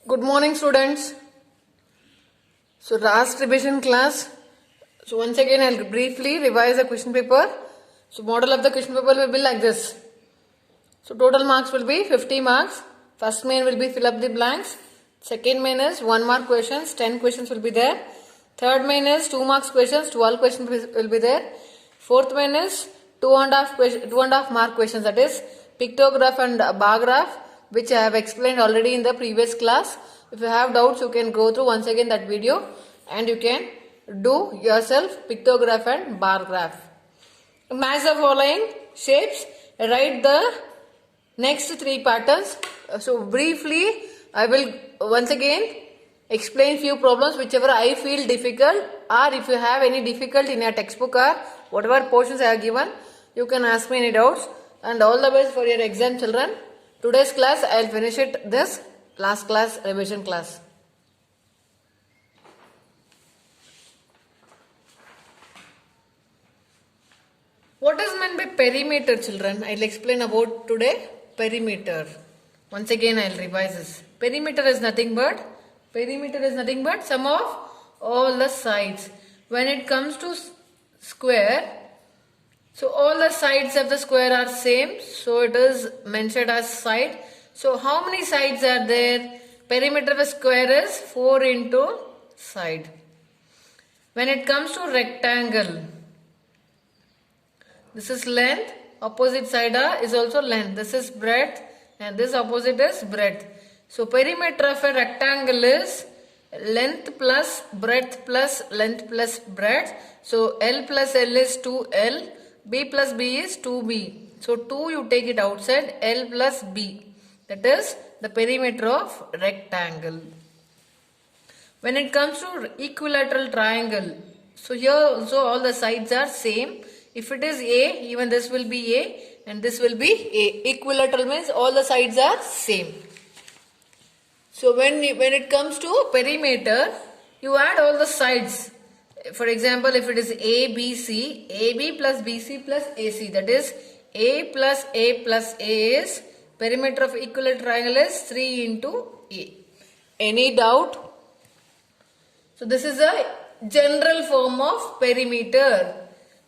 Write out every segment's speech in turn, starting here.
Good morning, students. So, last revision class. So, once again, I'll briefly revise the question paper. So, model of the question paper will be like this. So, total marks will be 50 marks. First main will be fill up the blanks. Second main is 1 mark questions, 10 questions will be there. Third main is 2 marks questions, 12 questions will be there. Fourth main is 2.5 mark questions, that is pictograph and bar graph, which I have explained already in the previous class. If you have doubts, you can go through once again that video and you can do yourself pictograph and bar graph. Match the following shapes, write the next 3 patterns. So briefly, I will once again explain few problems whichever I feel difficult, or if you have any difficulty in your textbook or whatever portions I have given, you can ask me any doubts. And all the best for your exam, children. Today's class I will finish it this last class revision class. What is meant by perimeter, children? I will explain about today perimeter. Once again I will revise this. Perimeter is nothing but sum of all the sides. When it comes to square, so all the sides of the square are same, so it is mentioned as side. So how many sides are there? Perimeter of a square is 4 into side. When it comes to rectangle, this is length, opposite side is also length. This is breadth and this opposite is breadth. So perimeter of a rectangle is length plus breadth plus length plus breadth. So L plus L is 2L, B plus B is 2B. So 2 you take it outside, L plus B. That is the perimeter of rectangle. When it comes to equilateral triangle, so here also all the sides are same. If it is A, even this will be A and this will be A. Equilateral means all the sides are same. So when it comes to perimeter, you add all the sides. For example, if it is ABC, AB plus BC plus AC, that is A plus A plus A is perimeter of equilateral triangle is 3 into A. Any doubt? So this is a general form of perimeter.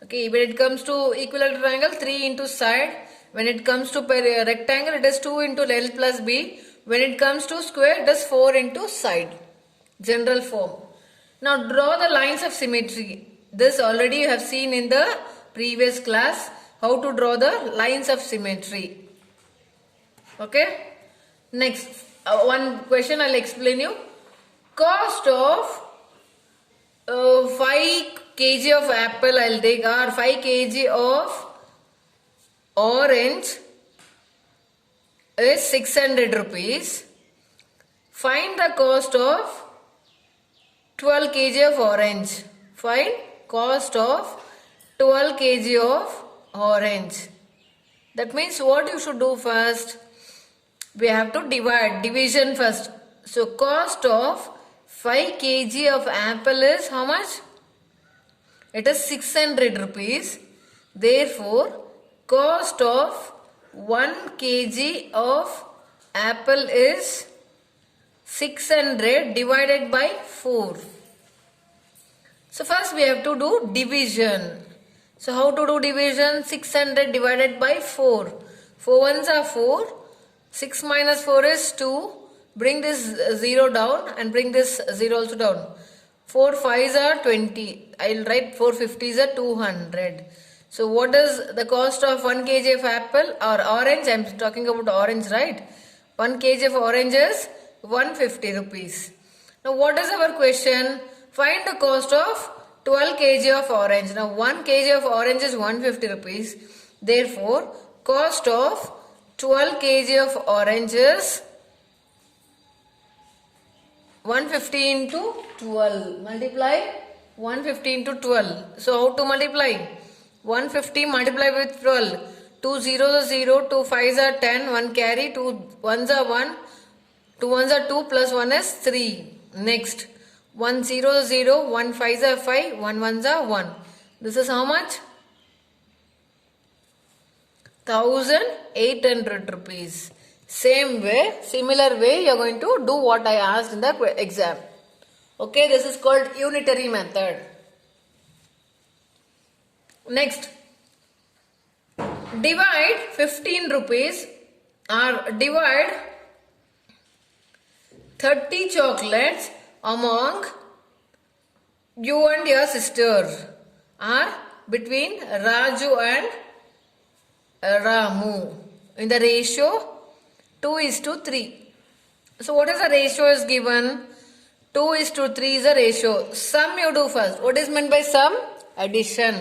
Okay, when it comes to equilateral triangle, 3 into side. When it comes to rectangle, it is 2 into L plus B. When it comes to square, it is 4 into side. General form. Now draw the lines of symmetry. This already you have seen in the previous class. How to draw the lines of symmetry. Okay. Next, one question I will explain you. Cost of 5 kg of apple I will take, or 5 kg of orange is 600 rupees. Find the cost of 12 kg of orange. Find cost of 12 kg of orange. That means what you should do first? We have to divide, division first. So cost of 5 kg of apple is how much? It is 600 rupees. Therefore, cost of 1 kg of apple is 600 divided by 4. So first we have to do division. So how to do division? 600 divided by 4. 4 ones are 4. 6 minus 4 is 2. Bring this 0 down and bring this 0 also down. 4 5s are 20. I will write 4 50s are 200. So what is the cost of 1 kg of apple or orange? I am talking about orange, right? 1 kg of orange is 150 rupees. Now what is our question? Find the cost of 12 kg of orange. Now 1 kg of orange is 150 rupees. Therefore, cost of 12 kg of orange is 150 into 12. Multiply 150 into 12. So how to multiply? 150 multiply with 12. 2 zeros are 0, 2 5s are 10, 1 carry, 2 1s are 1, 2 1s are 2 plus 1 is 3. Next, 1 0 is 0, 1 5s are 5, 1 1s are 1. This is how much? 1800 rupees. Same way, similar way, you are going to do what I asked in the exam. Okay, this is called unitary method. Next, divide 15 rupees or divide 30 chocolates among you and your sister, or between Raju and Ramu in the ratio 2:3. So what is the ratio is given? 2:3 is the ratio. Sum you do first. What is meant by sum? Addition.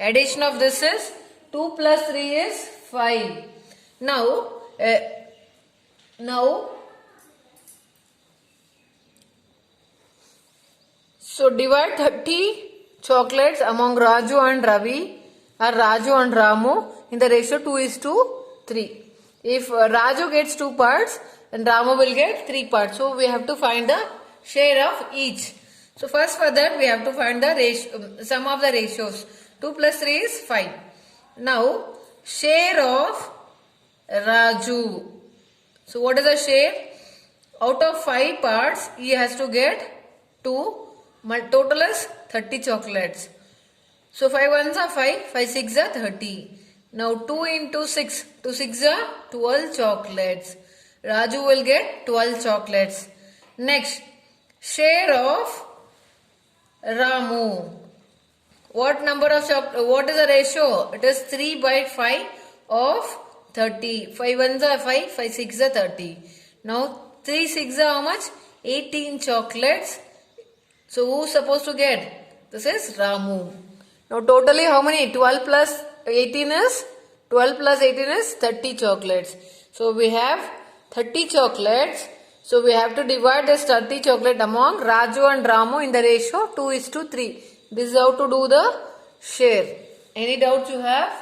Addition of this is 2 plus 3 is 5. Now, so divide 30 chocolates among Raju and Ravi or Raju and Ramu in the ratio 2:3. If Raju gets 2 parts and Ramu will get 3 parts. So we have to find the share of each. So first for that we have to find the ratio, sum of the ratios. 2 plus 3 is 5. Now share of Raju. So what is the share? Out of 5 parts he has to get 2. Total is 30 chocolates. So 5 ones are 5, 5 6 are 30. Now 2 into 6, 2 6 are 12 chocolates. Raju will get 12 chocolates. Next, share of Ramu. What number of what is the ratio? It is 3/5 of 30. 5 ones are 5, 5 6 are 30. Now 3 6 are how much? 18 chocolates. So who is supposed to get? This is Ramu. Now totally how many? 12 plus 18 is 30 chocolates. So we have 30 chocolates. So we have to divide this 30 chocolate among Raju and Ramu in the ratio 2:3. This is how to do the share. Any doubts you have?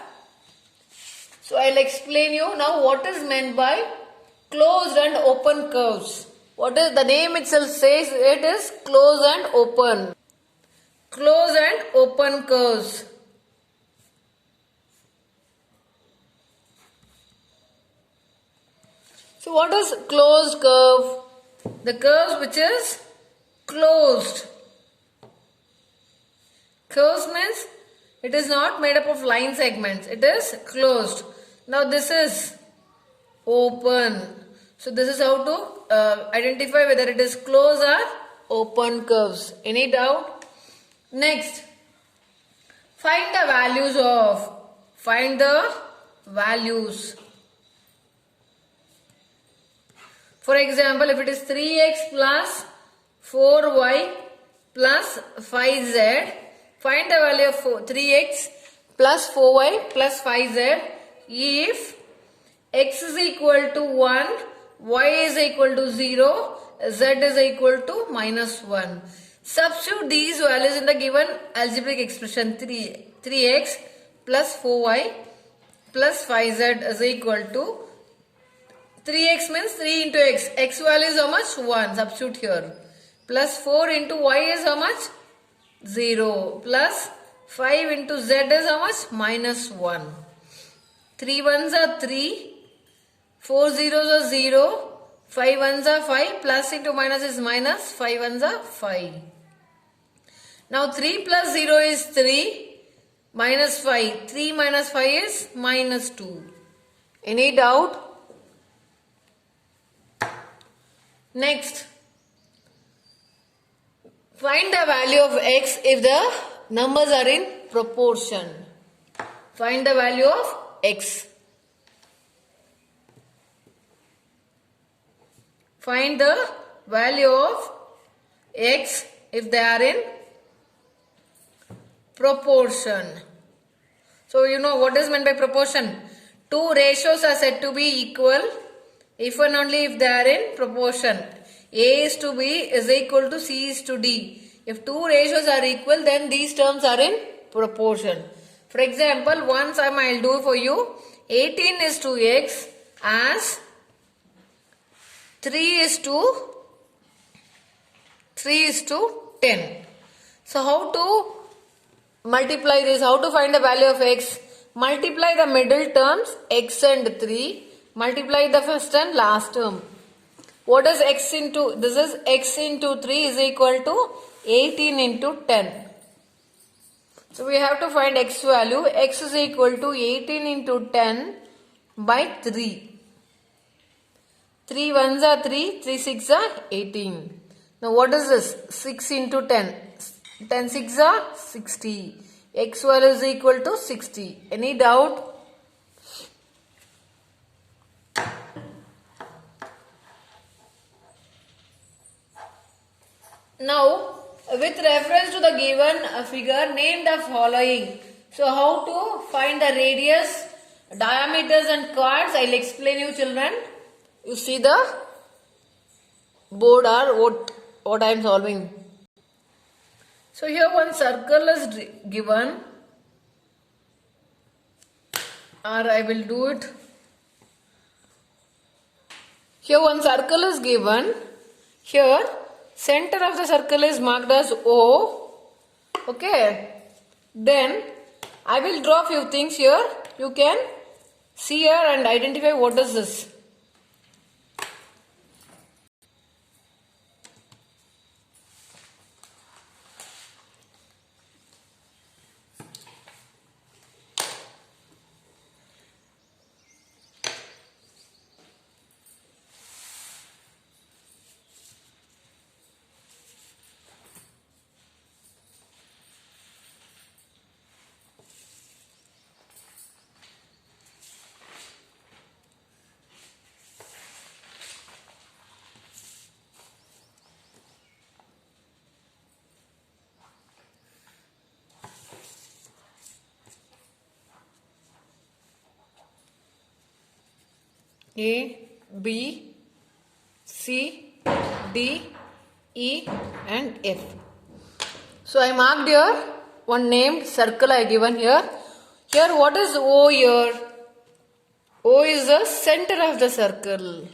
So I'll explain you now what is meant by closed and open curves. What is the name itself says it is closed and open. Closed and open curves. So what is closed curve? The curve which is closed. Curves means it is not made up of line segments. It is closed. Now this is open. So this is how to identify whether it is closed or open curves. Any doubt? Next, find the values of. Find the values. For example, if it is 3x plus 4y plus 5z, find the value of 3x plus 4y plus 5z if x is equal to 1, y is equal to 0, z is equal to -1. Substitute these values in the given algebraic expression. 3x plus 4y plus 5z is equal to 3x means 3 into x. X value is how much? 1. Substitute here. Plus 4 into y is how much? 0. Plus 5 into z is how much? -1. 3 ones are 3. 4 zeros are 0. 5 ones are 5. Plus into minus is minus. 5 ones are 5. Now 3 plus 0 is 3. Minus 5. 3 minus 5 is -2. Any doubt? Next, find the value of x if the numbers are in proportion. Find the value of x. Find the value of x if they are in proportion. So you know what is meant by proportion. Two ratios are said to be equal if and only if they are in proportion. A is to B is equal to C is to D. If two ratios are equal, then these terms are in proportion. For example, one sum I will do for you. 18 is to x as 3 is to 10. So how to multiply this? How to find the value of x? Multiply the middle terms x and 3. Multiply the first and last term. What is x into, this is x into 3 is equal to 18 into 10. So we have to find x value. X is equal to 18 into 10 by 3. 3 ones are 3, 3 6 are 18. Now what is this? 6 into 10. 10 6 are 60. X value is equal to 60. Any doubt? Now, with reference to the given figure, name the following. So, how to find the radius, diameters and chords? I will explain you, children. You see the board or what I am solving. So, here one circle is given, or I will do it. Here one circle is given. Here center of the circle is marked as O. Okay. Then I will draw few things here. You can see here and identify what is this. A, B, C, D, E and F. So I marked here one named circle I given here. Here what is O here? O is the center of the circle.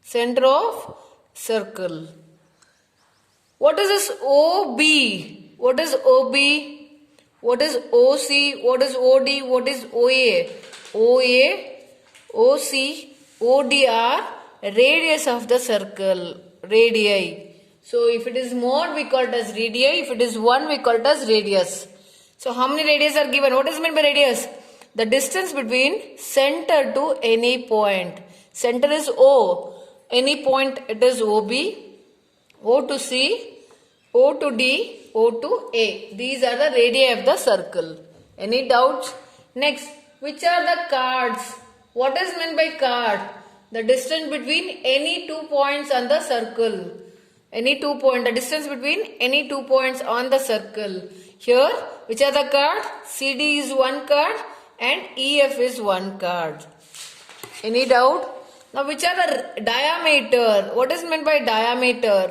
Center of circle. What is this OB? What is OB? What is OC? What is OD? What is OA? OA, OC, OD are radius of the circle, radii. So if it is mod, we call it as radii. If it is 1, we call it as radius. So how many radius are given? What is meant by radius? The distance between center to any point. Center is O. Any point it is OB. O to C, O to D, O to A. These are the radii of the circle. Any doubts? Next, which are the chords? What is meant by chord? The distance between any 2 points on the circle. Any 2 points. The distance between any 2 points on the circle. Here, which are the chord? CD is one chord and EF is one chord. Any doubt? Now, which are the diameter? What is meant by diameter?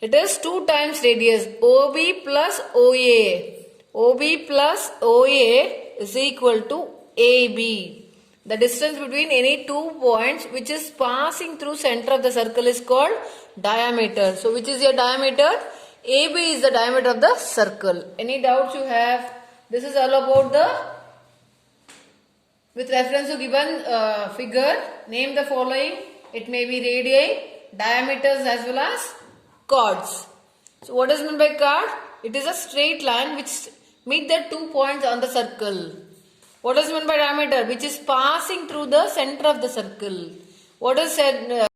It is 2 times radius. OB plus OA. OB plus OA is equal to AB. The distance between any 2 points which is passing through center of the circle is called diameter. So, which is your diameter? AB is the diameter of the circle. Any doubts you have? This is all about with reference to given figure. Name the following. It may be radii, diameters as well as chords. So, what is meant by chord? It is a straight line which meet the 2 points on the circle. What is meant by diameter? Which is passing through the center of the circle. What is said?